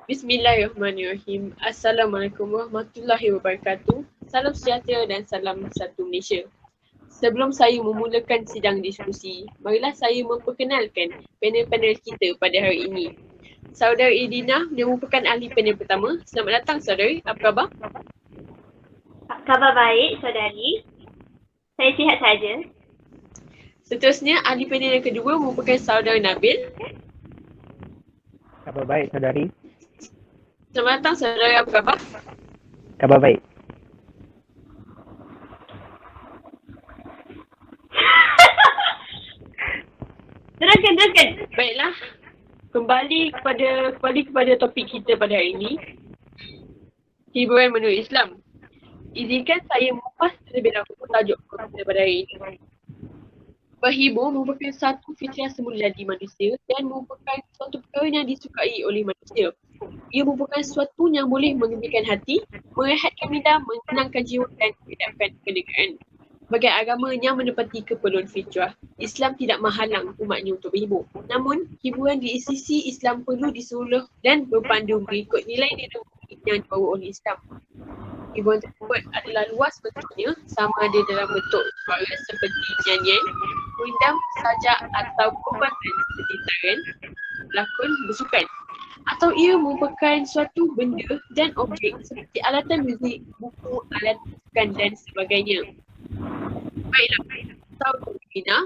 Bismillahirrahmanirrahim. Assalamualaikum warahmatullahi wabarakatuh. Salam sejahtera dan salam satu Malaysia. Sebelum saya memulakan sidang diskusi, marilah saya memperkenalkan panel-panel kita pada hari ini. Saudari Edina yang merupakan ahli panel pertama. Selamat datang saudari, apa khabar? Khabar baik, saudari. Saya sihat saja. Seterusnya, ahli panel yang kedua merupakan saudara Nabil. Khabar baik, saudari. Selamat datang saudara, apa khabar? Khabar baik. Teruskan. Baiklah, kembali kepada topik kita pada hari ini. Hiburan menurut Islam. Izinkan saya mengupas terlebih dahulu tajuk kita pada hari ini. Berhibur merupakan satu fitrah semula di manusia dan merupakan suatu perkara yang disukai oleh manusia. Ia merupakan sesuatu yang boleh mengembirakan hati, merehatkan minda, menenangkan jiwa dan menghidupkan kenegaraan. Sebagai agama yang menepati keperluan fitrah, Islam tidak menghalang umatnya untuk berhibur. Namun, hiburan di sisi Islam perlu disuruh dan berpandu mengikut nilai-nilai yang dibawa oleh Islam. Hiburan tersebut adalah luas bentuknya, sama ada dalam bentuk suara seperti nyanyian, rindam, sajak atau perbuatan seperti tarian, lakon, bersukan. Atau ia merupakan suatu benda dan objek seperti alatan muzik, buku, alat sukan dan sebagainya. Baiklah, Saudari Bina,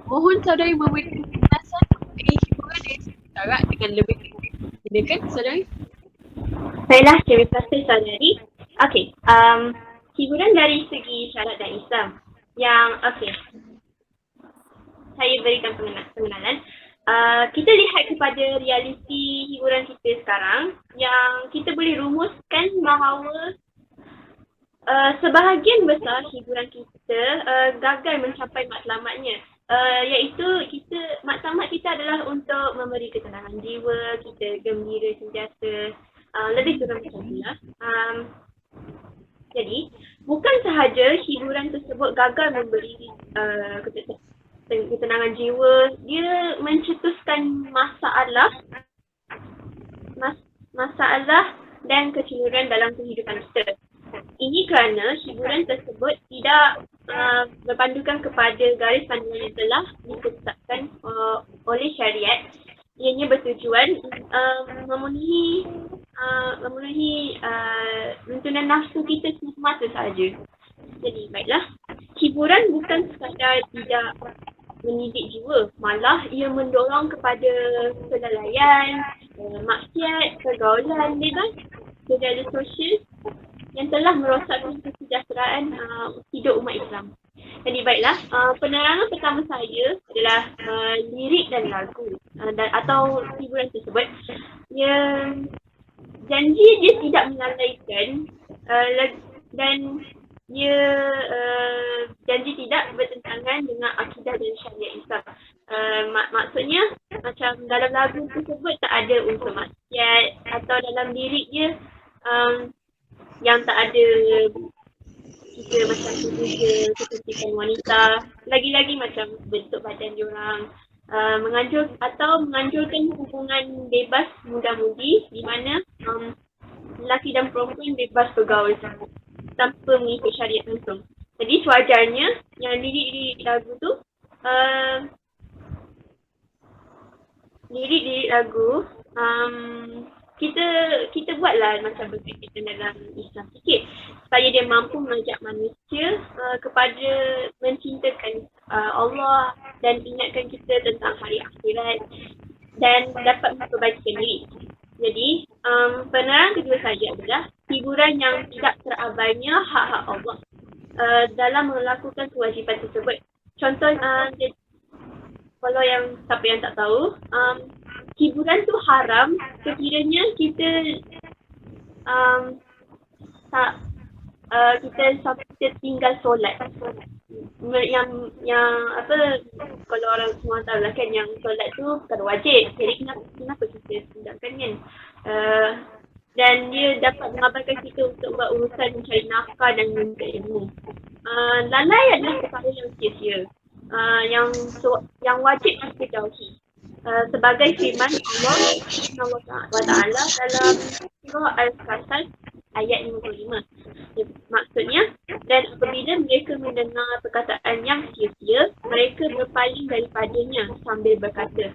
mohon saudari memberikan penjelasan mengenai hiburan dari segi syarat dengan lebih rinci. Silakan saudari. Baiklah, terima kasih, saudari. Okey, hiburan dari segi syarat dan Islam. Saya berikan pengenalan. Kita lihat kepada realiti hiburan kita sekarang yang kita boleh rumuskan bahawa sebahagian besar hiburan kita gagal mencapai matlamatnya, iaitu matlamat kita adalah untuk memberi ketenangan jiwa, kita gembira sentiasa, lebih kurang macam itulah. Jadi bukan sahaja hiburan tersebut gagal memberi ketenangan jiwa, dia mencetuskan masalah dan kecemburuan dalam kehidupan kita. Ini kerana hiburan tersebut tidak berpandukan kepada garis panduan yang telah ditetapkan oleh syariat. Ianya bertujuan memenuhi tuntunan nafsu kita semata sahaja. Jadi baiklah, hiburan bukan sekadar tidak mendidik jiwa, malah ia mendorong kepada kelalaian, maksiat, pergaulan bebas, keadaan sosial yang telah merosakkan kesejahteraan hidup umat Islam. Jadi baiklah, penerangan pertama saya adalah lirik dan lagu atau hiburan tersebut. Janji dia tidak melalaikan dan dia janji tidak bertentangan dengan akidah dan syariat Islam. Maksudnya macam dalam lagu tersebut tak ada unsur maksiat, atau dalam lirik dia yang tak ada kita macam tubuh kecantikan wanita, lagi-lagi macam bentuk badan diorang, menganjurkan hubungan bebas muda-mudi di mana lelaki dan perempuan bebas bergaul tanpa mengikut syariat langsung. Jadi sewajarnya yang lirik lagu tu lirik lagu kita buatlah macam berkaitan dalam Islam sikit supaya dia mampu mengajak manusia kepada mencintakan Allah dan ingatkan kita tentang hari akhirat dan dapat memperbaikikan diri. Jadi penerangan kedua saja adalah hiburan yang tidak terabainya hak-hak Allah dalam melakukan kewajipan tersebut. Contoh, kalau siapa yang tak tahu, hiburan tu haram sekiranya kita kita tinggal solat. Yang kalau orang semua tahu lah kan, yang solat tu perkara wajib. Jadi kenapa kita tinggalkan kan? Dan dia dapat mengabaikan kita untuk buat urusan mencari nafkah dan menuntut ilmu. Lalai adalah perkara yang sia-sia, yang wajib kita jauhi. sebagai firman Allah SWT dalam surah Al-Kasas ayat 55. Maksudnya, dan apabila mereka mendengar perkataan yang sia-sia, mereka berpaling daripadanya sambil berkata,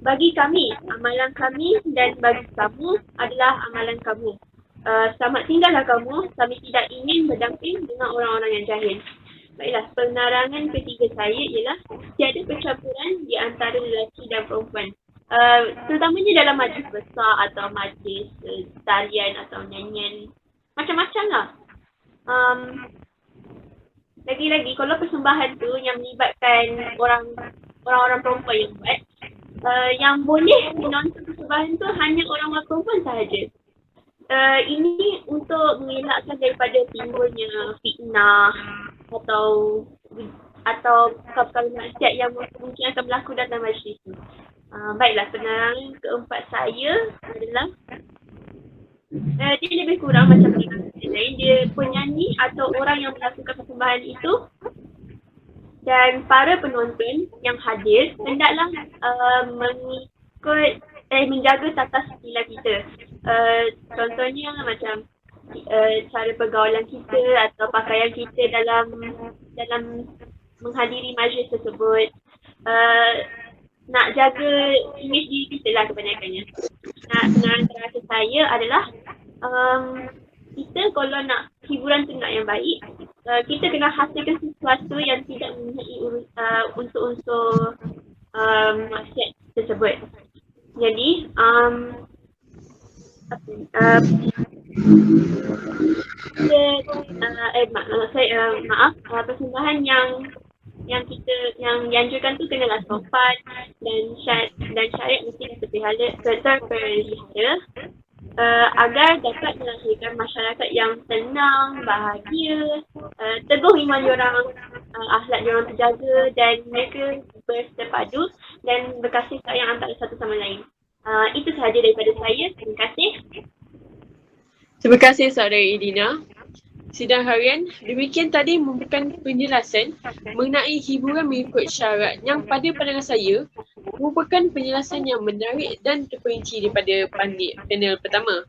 bagi kami, amalan kami dan bagi kamu adalah amalan kamu. Selamat tinggallah kamu, kami tidak ingin berdamping dengan orang-orang yang jahil. Baiklah, penerangan ketiga saya ialah tiada percampuran di antara lelaki dan perempuan. Terutamanya dalam majlis besar atau majlis tarian atau nyanyian. Macam-macam lah. Lagi-lagi, kalau persembahan tu yang melibatkan orang-orang perempuan yang buat, yang boleh menonton persembahan tu hanya orang-orang perempuan sahaja. Ini untuk mengelakkan daripada timbulnya fitnah atau perkara maksiat yang mungkin akan berlaku dalam majlis itu. Baiklah, penerangan keempat saya adalah dia lebih kurang macam penerangan lain. Dia penyanyi atau orang yang melakukan persembahan itu dan para penonton yang hadir hendaklah menjaga tata sila kita. Contohnya macam cara pergaulan kita atau pakaian kita dalam menghadiri majlis tersebut. Nak jaga imej diri kita lah kebanyakannya. Penerangan terakhir saya adalah kita kalau nak hiburan tu nak yang baik, kita kena hasilkan sesuatu yang tidak mempunyai unsur-unsur maksiat tersebut. Jadi, persembahan yang kita dianjurkan tu kenalah sopan dan syariat mesti terpelihara agar dapat melahirkan masyarakat yang tenang, bahagia, teguh iman diorang, akhlak diorang terjaga dan mereka bersepadu dan berkasih sayang antara satu sama lain. Itu sahaja daripada saya. Terima kasih. Terima kasih Saudari Edina. Sidang harian, demikian tadi merupakan penjelasan mengenai hiburan mengikut syarat yang pada pandangan saya merupakan penjelasan yang menarik dan terperinci daripada panel pertama.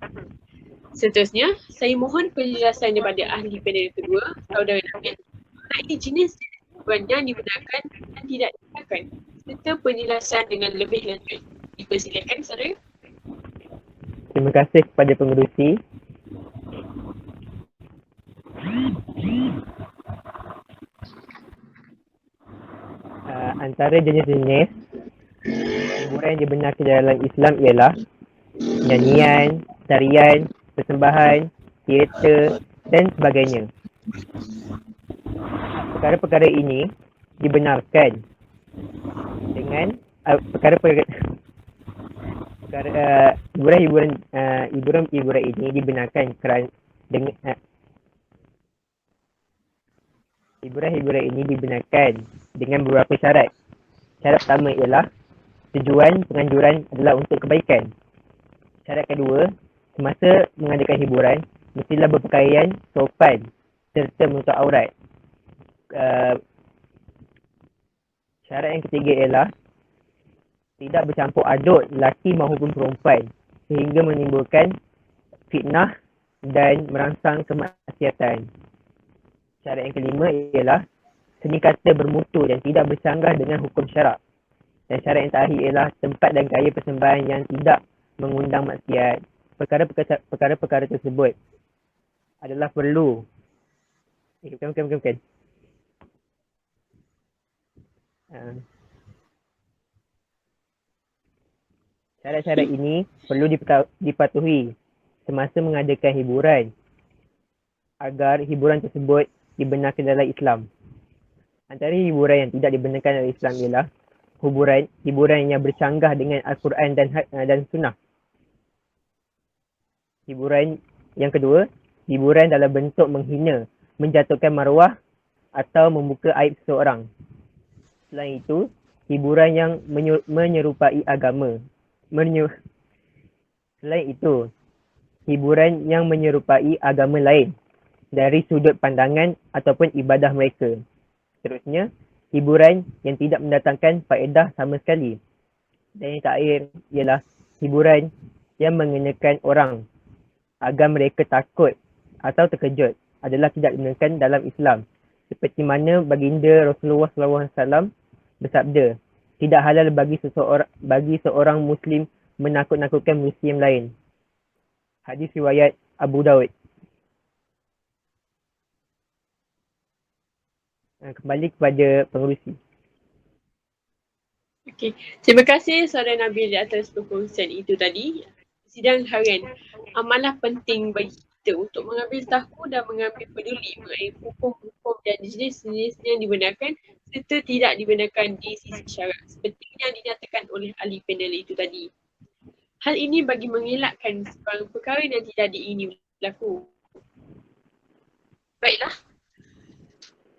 Seterusnya, saya mohon penjelasan daripada ahli panel kedua, Saudara Nahid, mengenai jenis hiburan yang dibenarkan dan tidak dibenarkan serta penjelasan dengan lebih lanjut. Dipersilakan, Saudara. Terima kasih kepada pengerusi. Antara jenis-jenis hiburan yang dibenarkan dalam Islam ialah nyanyian, tarian, persembahan, teater dan sebagainya. Perkara-perkara ini dibenarkan dengan hiburan ini dibenarkan kerana hiburan ini dibenarkan dengan beberapa syarat. Syarat pertama ialah tujuan penganjuran adalah untuk kebaikan. Syarat kedua, semasa mengadakan hiburan, mestilah berpakaian sopan serta menutup aurat. Syarat yang ketiga ialah tidak bercampur aduk lelaki maupun perempuan sehingga menimbulkan fitnah dan merangsang kemaksiatan. Syarat yang kelima ialah seni kata bermutu dan tidak bersanggah dengan hukum syarak. Dan syarat yang terakhir ialah tempat dan gaya persembahan yang tidak mengundang maksiat. Perkara-perkara tersebut adalah perlu. Bukan. Syarat-syarat ini perlu dipatuhi semasa mengadakan hiburan agar hiburan tersebut dibenarkan dalam Islam. Antara hiburan yang tidak dibenarkan dalam Islam ialah hiburan yang bercanggah dengan Al-Quran dan Sunnah. Hiburan yang kedua, hiburan dalam bentuk menghina, menjatuhkan maruah atau membuka aib seseorang. Selain itu, hiburan yang menyerupai agama. Selain itu, hiburan yang menyerupai agama lain dari sudut pandangan ataupun ibadah mereka. Seterusnya, hiburan yang tidak mendatangkan faedah sama sekali. Dan yang terakhir ialah hiburan yang mengenakan orang agar mereka takut atau terkejut adalah tidak dibenarkan dalam Islam. Seperti mana baginda Rasulullah SAW bersabda, tidak halal bagi seorang Muslim menakut-nakutkan Muslim lain. Hadis riwayat Abu Daud. Kembali kepada pengerusi. Okey, terima kasih Saudara Nabil di atas perkongsian itu tadi. Sidang harian, amalah penting bagi kita untuk mengambil tahu dan mengambil peduli mengenai hukum-hukum dan jenis-jenis yang dibenarkan serta tidak dibenarkan di sisi syarak seperti yang dinyatakan oleh ahli panel itu tadi. Hal ini bagi mengelakkan sebarang perkara yang tidak diingini berlaku. Baiklah.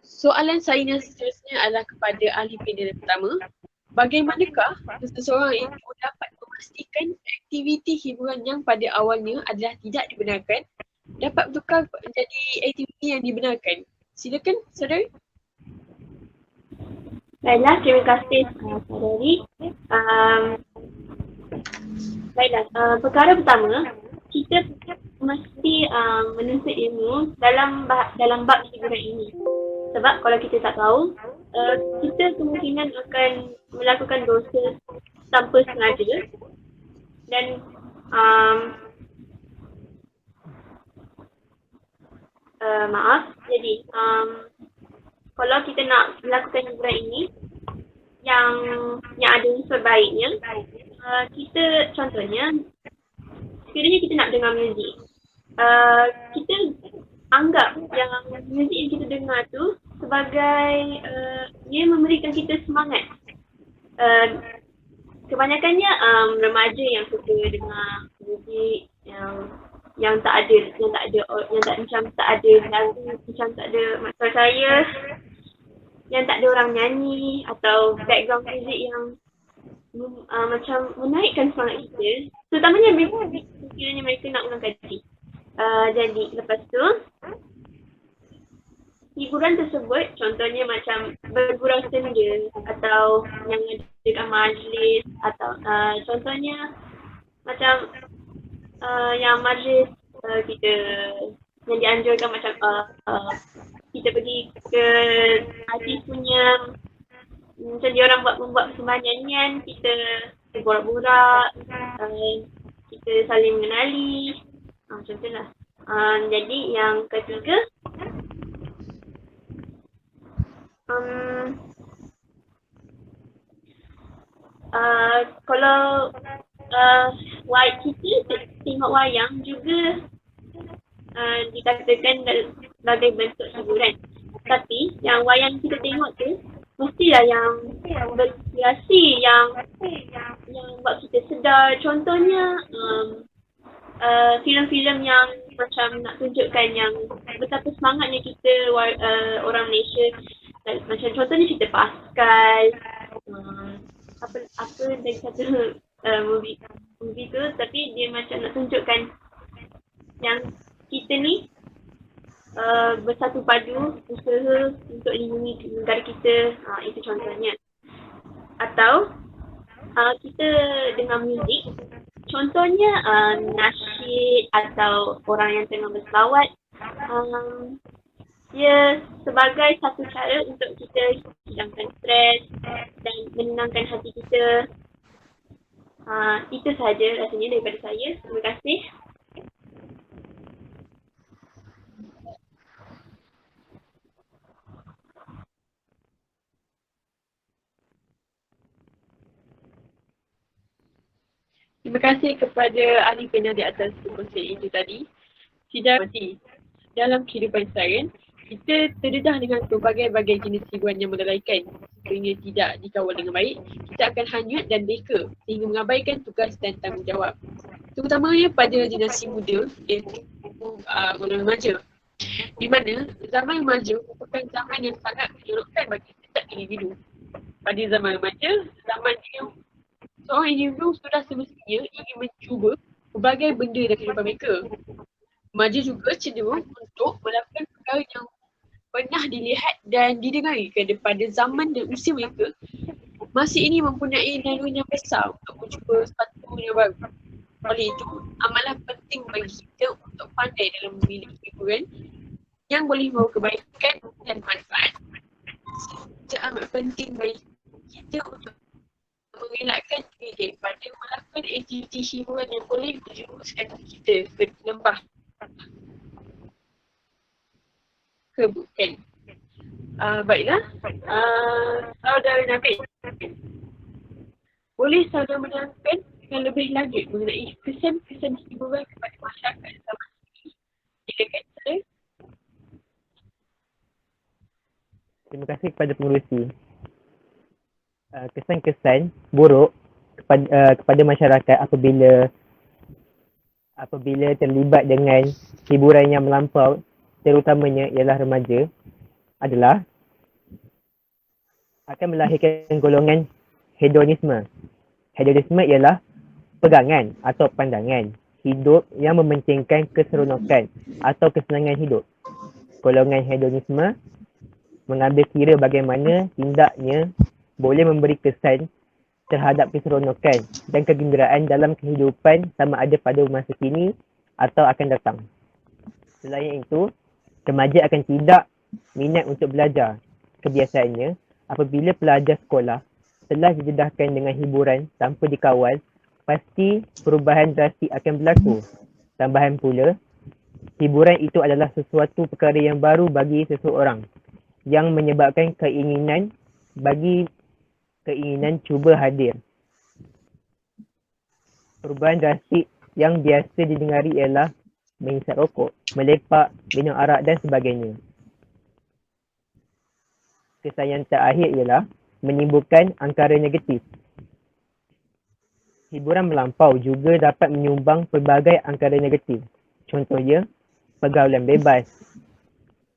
Soalan saya yang seterusnya adalah kepada ahli panel yang pertama. Bagaimanakah seseorang itu dapat memastikan aktiviti hiburan yang pada awalnya adalah tidak dibenarkan dapat bertukar menjadi aktiviti yang dibenarkan? Silakan, saudara. Baiklah, terima kasih saudari. Baiklah, perkara pertama, kita mesti menuntut ilmu dalam bab hiburan ini. Sebab kalau kita tak tahu, kita kemungkinan akan melakukan dosa tanpa sengaja dan jadi kalau kita nak melakukan hiburan ini yang ada unsur baiknya, kita contohnya sekiranya kita nak dengar muzik, kita anggap yang muzik yang kita dengar tu sebagai dia memberikan kita semangat. Kebanyakannya remaja yang suka dengar muzik yang tak ada lagu, macam tak ada maksud saya, yang tak ada orang nyanyi atau background muzik yang macam menaikkan semangat kita. Terutamanya sekiranya mereka nak ulang kaji. Jadi lepas tu hiburan tersebut contohnya macam bergurau senja atau yang dekat majlis atau contohnya macam yang majlis kita yang dianjurkan macam kita pergi ke artis punya macam dia orang membuat persembahan nyanyian, kita borak-borak, kita saling mengenali, macam tu lah. Jadi yang ketiga, kalau kita tengok wayang juga dikatakan sebagai bentuk hiburan. Tapi yang wayang kita tengok tu mestilah yang berinspirasi, yang buat kita sedar. Contohnya filem-filem yang macam nak tunjukkan yang betapa semangatnya kita orang Malaysia. Macam contohnya cerita Pascal, apa dari satu movie tu, tapi dia macam nak tunjukkan yang kita ni bersatu padu usaha untuk lindungi negara kita, itu contohnya. Atau kita dengar muzik, contohnya nasyid atau orang yang tengah berselawat, dia sebagai satu cara untuk kita hilangkan stres dan menenangkan hati kita. Itu sahaja rasanya daripada saya. Terima kasih. Terima kasih kepada ahli panel di atas perkongsian itu tadi. Sidang mati. Dalam kehidupan seharian, kita terdedah dengan pelbagai-bagai jenis hiburan yang melelaikan. Sekiranya tidak dikawal dengan baik, kita akan hanyut dan beka sehingga mengabaikan tugas dan tanggungjawab. Terutamanya pada generasi muda, iaitu golongan remaja. Di mana zaman remaja merupakan zaman yang sangat menyorokkan bagi setiap individu. Pada zaman remaja, zaman seorang individu sudah semestinya ingin mencuba pelbagai benda dalam kehidupan mereka. Remaja juga cenderung untuk melakukan perkara yang pernah dilihat dan didengari pada zaman dan usia mereka masih ini mempunyai naluri yang besar untuk mencuba sesuatu yang baru. Oleh itu, amatlah penting bagi kita untuk pandai dalam memilih hiburan yang boleh membawa kebaikan dan manfaat. Serta amat penting bagi kita untuk mengelakkan diri daripada melakukan aktiviti hiburan yang boleh menjerumuskan kita ke lembah keburukan. Baiklah, saudara Nabil, boleh saudara menerangkan dengan lebih lanjut mengenai kesan-kesan hiburan kepada masyarakat zaman ini? Silakan saudara. Terima kasih kepada pengerusi. Kesan-kesan buruk kepada masyarakat apabila terlibat dengan hiburan yang melampau, terutamanya ialah remaja, adalah akan melahirkan golongan hedonisme. Hedonisme ialah pegangan atau pandangan hidup yang mementingkan keseronokan atau kesenangan hidup. Golongan hedonisme mengambil kira bagaimana tindaknya boleh memberi kesan terhadap keseronokan dan kegembiraan dalam kehidupan sama ada pada masa kini atau akan datang. Selain itu, remaja akan tidak minat untuk belajar. Kebiasaannya, apabila pelajar sekolah telah didedahkan dengan hiburan tanpa dikawal, pasti perubahan drastik akan berlaku. Tambahan pula, hiburan itu adalah sesuatu perkara yang baru bagi seseorang yang menyebabkan keinginan cuba hadir. Perubahan drastik yang biasa didengari ialah menghisap rokok, melepak, minum arak dan sebagainya. Kesan yang terakhir ialah menimbulkan angkara negatif. Hiburan melampau juga dapat menyumbang pelbagai angkara negatif. Contohnya, pergaulan bebas.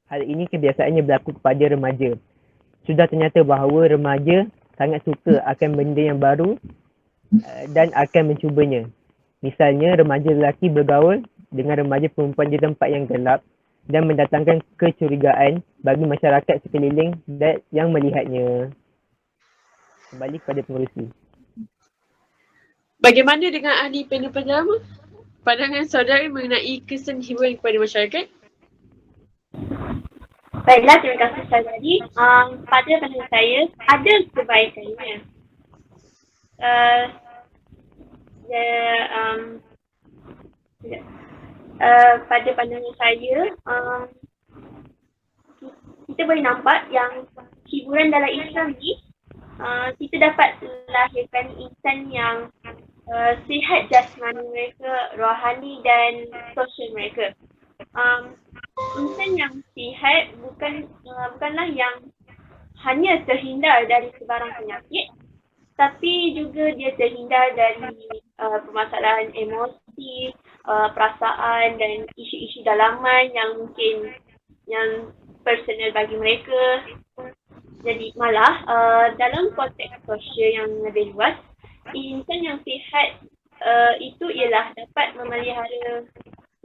Hal ini kebiasaannya berlaku kepada remaja. Sudah ternyata bahawa remaja sangat suka akan benda yang baru dan akan mencubanya. Misalnya, remaja lelaki bergaul dengan remaja perempuan di tempat yang gelap dan mendatangkan kecurigaan bagi masyarakat sekeliling yang melihatnya. Kembali kepada pengerusi. Bagaimana dengan ahli panel pertama? Pandangan saudara mengenai kesan hiburan kepada masyarakat? Baiklah, terima kasih Syazali. Pada pandangan saya, ada kebaikannya. Pada pandangan saya, kita boleh nampak yang hiburan dalam Islam ni, kita dapat lahirkan insan yang sihat jasmani mereka, rohani dan sosial mereka. Insan yang sihat bukanlah yang hanya terhindar dari sebarang penyakit, tapi juga dia terhindar dari permasalahan emosi, perasaan dan isu-isu dalaman yang mungkin yang personal bagi mereka. Jadi malah dalam konteks sosial yang lebih luas, insan yang sihat itu ialah dapat memelihara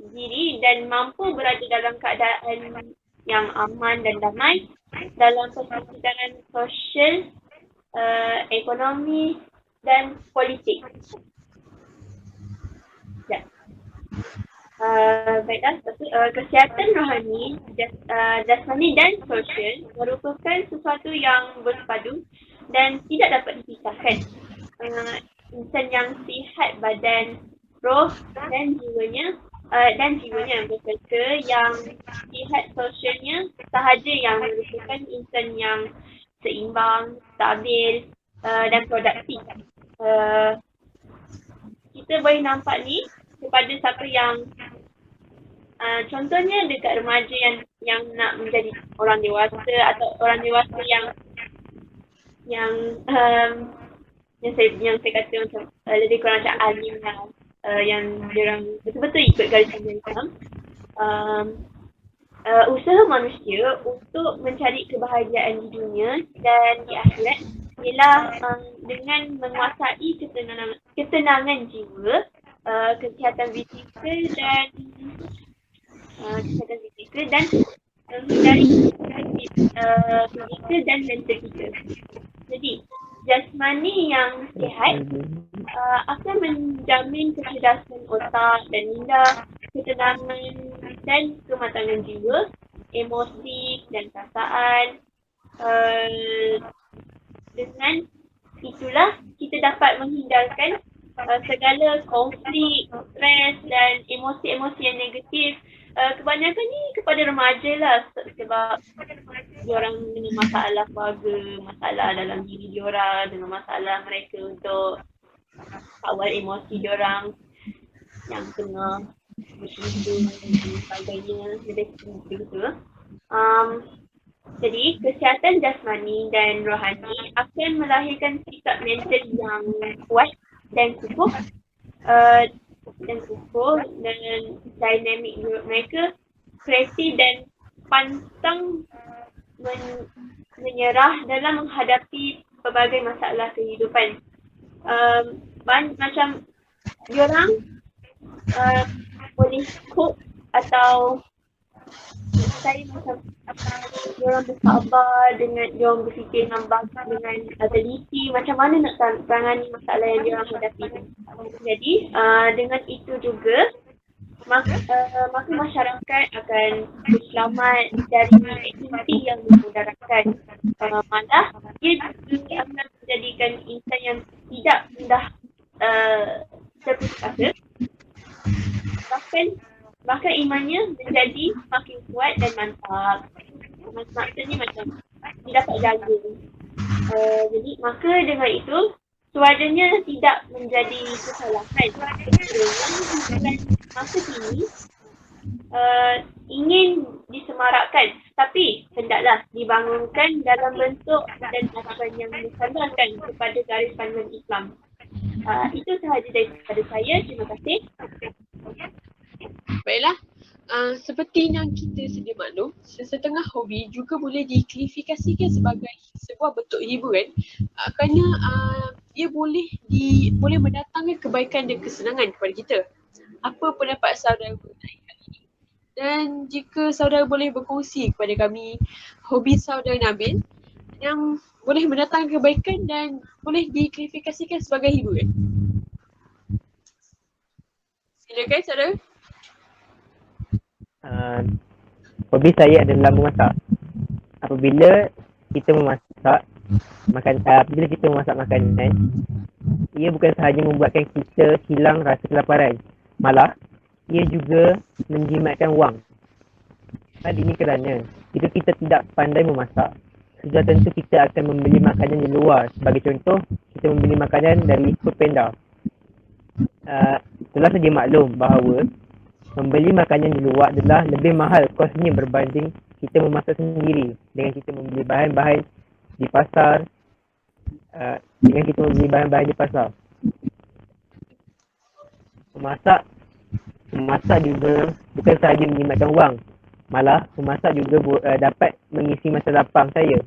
diri dan mampu berada dalam keadaan yang aman dan damai dalam persekitaran sosial, ekonomi dan politik. Ya. Baiklah, kesihatan rohani, jasmani dan sosial merupakan sesuatu yang bersepadu dan tidak dapat dipisahkan. Insan yang sihat badan, roh dan jiwanya beserta yang sihat sosialnya sahaja yang merupakan insan yang seimbang, stabil dan produktif. Kita boleh nampak ni kepada siapa yang contohnya dekat remaja yang nak menjadi orang dewasa atau orang dewasa yang saya kata macam lebih kurang macam alim lah, yang diorang betul-betul ikut garisan Islam. Usaha manusia untuk mencari kebahagiaan di dunia dan di akhirat ialah dengan menguasai ketenangan jiwa, kesihatan fizikal dan menghindari fizikal dan mental kita. Jadi jasmani yang sihat akan menjamin kecerdasan otak dan minda, ketenangan dan kematangan jiwa, emosi dan perasaan. Dengan itulah kita dapat menghindarkan segala konflik, stres dan emosi-emosi yang negatif. Kebanyakan ni kepada remaja lah sebab diorang dengan masalah keluarga, masalah dalam diri diorang, dengan masalah mereka untuk kawal emosi diorang yang tengah bersinggung dan sebagainya, lebih begitu. Jadi kesihatan jasmani dan rohani akan melahirkan sikap mental yang kuat dan kukuh dan dinamik mereka kreatif dan pantang menyerah dalam menghadapi pelbagai masalah kehidupan. Macam diorang boleh cope atau saya macam diorang bersabar dengan diorang berfikir dengan teliti macam mana nak tangani masalah yang diorang hadapi. Jadi dengan itu juga maka masyarakat akan berselamat dari aktiviti yang memudaratkan. Malah ia juga akan menjadikan insan yang tidak mudah terputus asa. Bahkan imannya menjadi makin kuat dan mantap. Maksudnya macam dia dapat jaga. Jadi maka dengan itu suaranya tidak menjadi kesalahan. Dengan masa kini ingin disemarakkan, tapi hendaklah dibangunkan dalam bentuk dan asuhan yang bersandarkan kepada garis panduan Islam. Itu sahaja daripada saya. Terima kasih. Baiklah, seperti yang kita sedia maklum, sesetengah hobi juga boleh diklasifikasikan sebagai sebuah bentuk hiburan kerana ia boleh mendatangkan kebaikan dan kesenangan kepada kita. Apa pendapat saudara mengenai hal ini? Dan jika saudara boleh berkongsi kepada kami hobi saudara Nabil yang boleh mendatangkan kebaikan dan boleh diklasifikasikan sebagai hiburan. Silakan saudara. Hobi saya adalah memasak. Apabila kita memasak makanan, ia bukan sahaja membuatkan kita hilang rasa kelaparan, malah ia juga menjimatkan wang. Hal ini kerana jika kita tidak pandai memasak, sudah tentu kita akan membeli makanan di luar. Sebagai contoh, kita membeli makanan dari Foodpanda. Telah saja maklum bahawa membeli makanan di luar adalah lebih mahal kosnya berbanding kita memasak sendiri dengan kita membeli bahan-bahan di pasar. Memasak juga bukan sahaja menjimatkan wang, malah memasak juga dapat mengisi masa lapang saya.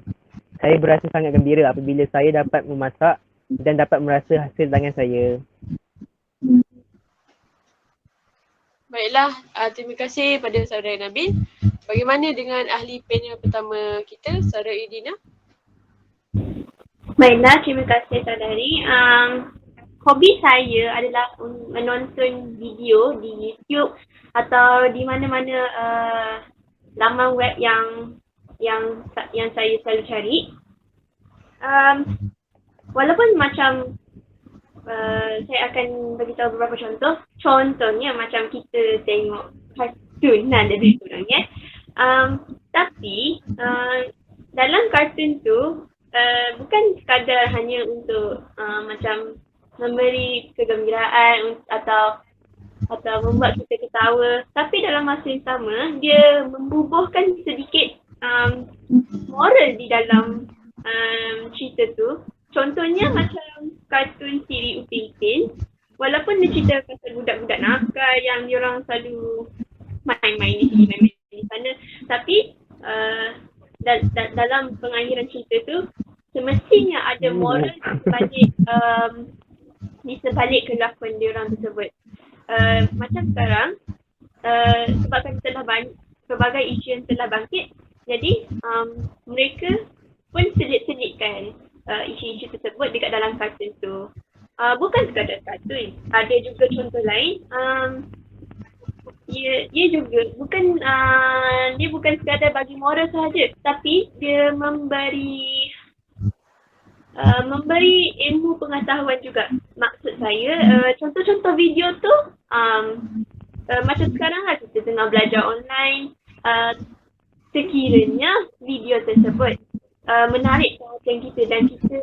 Saya berasa sangat gembira apabila saya dapat memasak dan dapat merasa hasil tangan saya. Baiklah, terima kasih pada saudara Nabil. Bagaimana dengan ahli panel pertama kita, saudara Idina? Baiklah, terima kasih saudari. Hobi saya adalah menonton video di YouTube atau di mana-mana laman web yang saya selalu cari. Walaupun macam saya akan beritahu beberapa contoh. Contohnya macam kita tengok kartun lebih kurangnya. Tapi dalam kartun tu bukan sekadar hanya untuk macam memberi kegembiraan atau membuat kita ketawa, tapi dalam masa yang sama dia membubuhkan sedikit moral di dalam cerita tu. Contohnya macam kartun siri Upin Ipin, walaupun dia cerita pasal budak-budak nakal yang diorang selalu main-main di sini, main-main di sana, tapi dalam pengakhiran cerita tu semestinya ada moral di sebalik kelakuan diorang tersebut. Macam sekarang, sebabkan telah pelbagai isu yang telah bangkit, jadi mereka pun selit-selitkan isu-isu tersebut dekat dalam kartun tu. Bukan sekadar kartun, ada juga contoh lain. Dia juga dia bukan sekadar bagi moral sahaja, tapi dia memberi ilmu pengetahuan juga. Maksud saya, contoh-contoh video tu macam sekarang lah kita tengah belajar online, sekiranya video tersebut menarik perhatian kita dan kita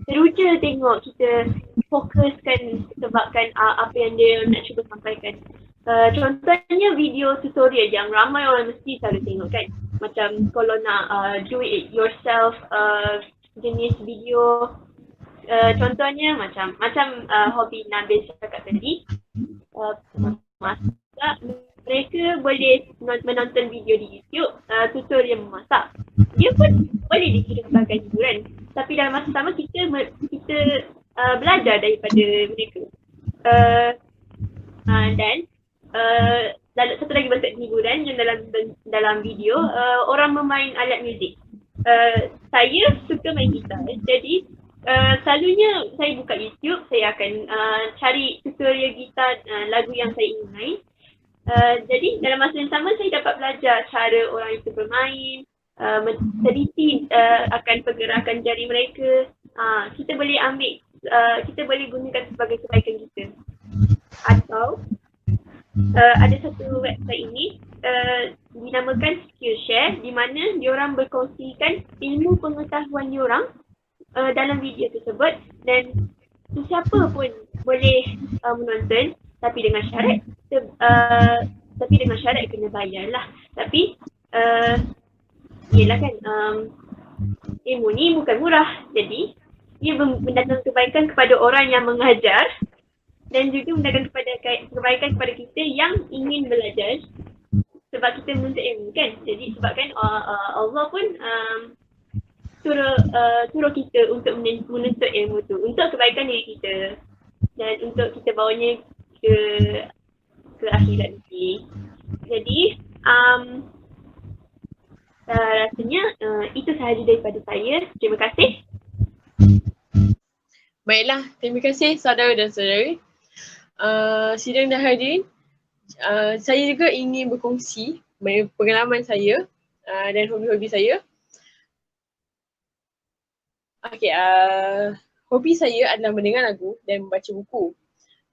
teruja tengok, kita fokuskan sebabkan apa yang dia nak cuba sampaikan. Contohnya video tutorial yang ramai orang mesti selalu tengok kan. Macam kalau nak do it yourself jenis video, contohnya macam hobi Nabil cakap tadi, masak, mereka boleh menonton video di YouTube, tutorial memasak. Dia pun boleh dikira sebagai hiburan. Tapi dalam masa sama kita belajar daripada mereka. Dan satu lagi bentuk hiburan yang dalam video, orang memain alat muzik. Saya suka main gitar. Jadi selalunya saya buka YouTube, saya akan cari tutorial gitar lagu yang saya ingin main. Jadi dalam masa yang sama saya dapat belajar cara orang itu bermain, teliti akan pergerakan jari mereka. Kita boleh ambil, kita boleh gunakan sebagai kebaikan kita. Atau ada satu website ini dinamakan Skillshare, di mana diorang berkongsikan ilmu pengetahuan diorang dalam video tersebut, dan sesiapa pun boleh menonton, tapi dengan syarat kena bayar lah. Tapi yelah kan, ilmu ni bukan murah, jadi ia mendatangkan kebaikan kepada orang yang mengajar dan juga mendatangkan kebaikan kepada kita yang ingin belajar, sebab kita menuntut ilmu kan. Jadi sebabkan Allah pun suruh kita untuk menuntut ilmu tu untuk kebaikan diri kita dan untuk kita bawanya ke akhirat nanti. Jadi rasanya itu sahaja daripada saya. Terima kasih. Baiklah, terima kasih saudara dan saudari. Sidang dah hadir. Saya juga ingin berkongsi pengalaman saya dan hobi-hobi saya. Okay, hobi saya adalah mendengar lagu dan membaca buku.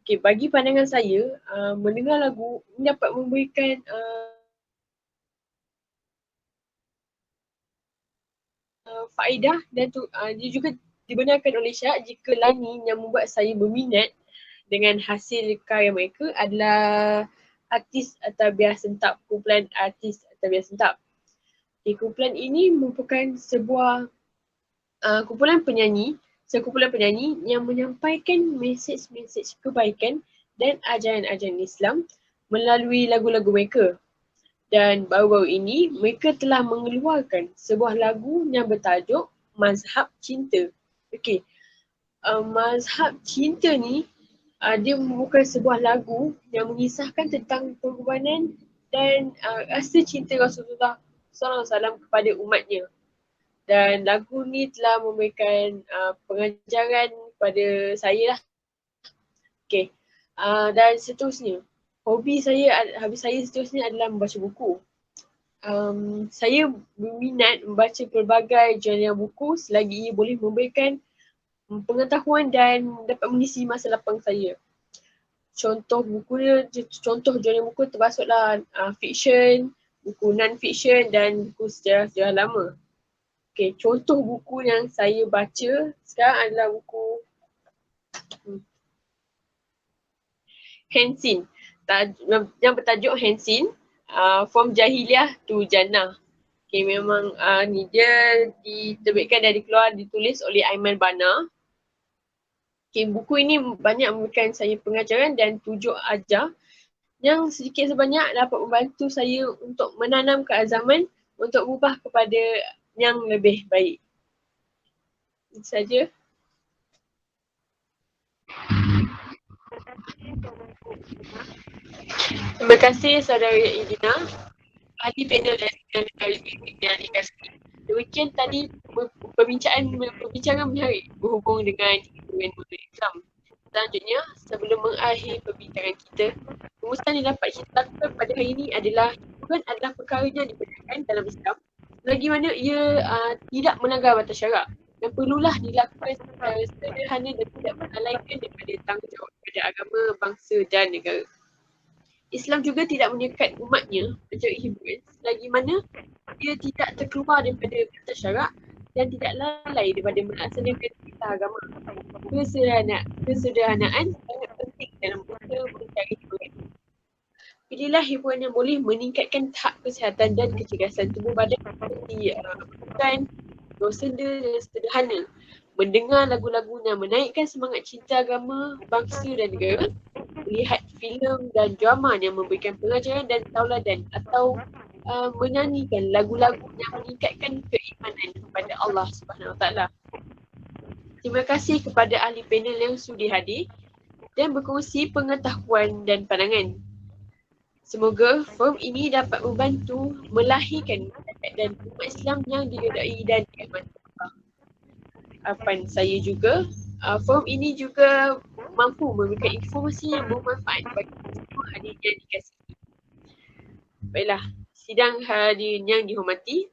Okay, bagi pandangan saya, mendengar lagu dapat memberikan faedah dan dia juga dibenarkan oleh syarak jika lain yang membuat saya berminat dengan hasil karya mereka adalah artis At-Tabiah Sentap, kumpulan artis At-Tabiah Sentap. Okay, kumpulan ini merupakan sebuah sekumpulan penyanyi yang menyampaikan mesej-mesej kebaikan dan ajaran-ajaran Islam melalui lagu-lagu mereka. Dan baru-baru ini mereka telah mengeluarkan sebuah lagu yang bertajuk Mazhab Cinta. Okey, Mazhab Cinta ni dia merupakan sebuah lagu yang mengisahkan tentang pengorbanan dan rasa cinta Rasulullah SAW kepada umatnya. Dan lagu ni telah memberikan pengajaran kepada saya lah. Okay. Dan seterusnya, hobi saya seterusnya adalah membaca buku. Saya berminat membaca pelbagai genre buku selagi ia boleh memberikan pengetahuan dan dapat mengisi masa lapang saya. Contoh genre buku termasuklah fiction, buku non-fiction dan buku sejarah-sejarah lama. Okay, contoh buku yang saya baca sekarang adalah buku Hensin, yang bertajuk Hensin, From Jahiliyah to Jannah. Okay, memang ni dia diterbitkan dan ditulis oleh Aiman Bana. Okay, buku ini banyak memberikan saya pengajaran dan tujuh ajar yang sedikit sebanyak dapat membantu saya untuk menanam keazaman untuk berubah kepada yang lebih baik. Itu saja. Terima kasih saudara Idina, ahli panel dan kali ini yang dikasih. Demikian tadi perbincangan menarik berhubung dengan murid Islam. Selanjutnya, sebelum mengakhiri perbincangan kita, rumusan yang dapat kita lakukan pada hari ini adalah hiburan adalah perkara yang dibenarkan dalam Islam selagi mana ia tidak melanggar batas syarak dan perlulah dilakukan secara sederhana dan tidak melalaikan daripada tanggungjawab kepada agama, bangsa dan negara. Islam juga tidak menyekat umatnya mencari hiburan selagi mana dia tidak terkeluar daripada batas syarak dan tidak lalai daripada melaksanakan perintah agama. Kesederhanaan sangat penting dalam usaha mencari hiburan. Pilihlah hiburan yang boleh meningkatkan tahap kesihatan dan kecergasan tubuh badan seperti makan, bersenda dan sederhana. Mendengar lagu-lagu yang menaikkan semangat cinta agama, bangsa dan negara. Melihat filem dan drama yang memberikan pengajaran dan tauladan atau menyanyikan lagu-lagu yang meningkatkan keimanan kepada Allah Subhanahu Wa Taala. Terima kasih kepada ahli panel yang sudi hadir dan berkongsi pengetahuan dan pandangan. Semoga forum ini dapat membantu melahirkan masyarakat dan umat Islam yang diredai dan diamati Allah. Harapan saya juga, forum ini juga mampu memberikan informasi yang bermanfaat bagi semua hadirin yang dikasihi. Baiklah, sidang hadirin yang dihormati,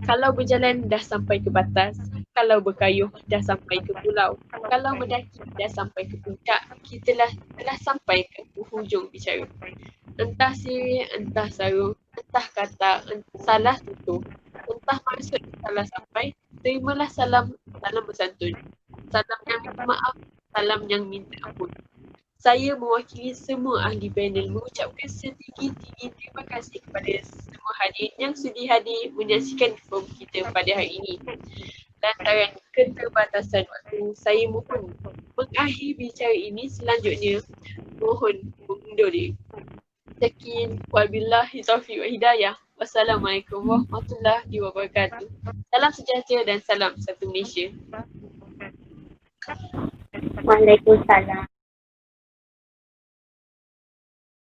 kalau berjalan dah sampai ke batas, kalau berkayuh dah sampai ke pulau, kalau mendaki dah sampai ke puncak, kita telah sampai ke hujung bicara. Entah sirih, entah sarung, entah kata, salah tutur, entah maksud salah sampai, terimalah salam bersantun. Salam yang minta maaf, salam yang minta ampun. Saya mewakili semua ahli panel mengucapkan setinggi-tinggi terima kasih kepada semua hadirin yang sudi hadir menyaksikan forum kita pada hari ini. Lantaran keterbatasan waktu, saya mohon mengakhiri bicara ini, selanjutnya mohon mengundur diri. Sekian, wabillahi taufiq wa hidayah. Wassalamualaikum warahmatullahi wabarakatuh. Salam sejahtera dan salam satu Malaysia. Waalaikumsalam.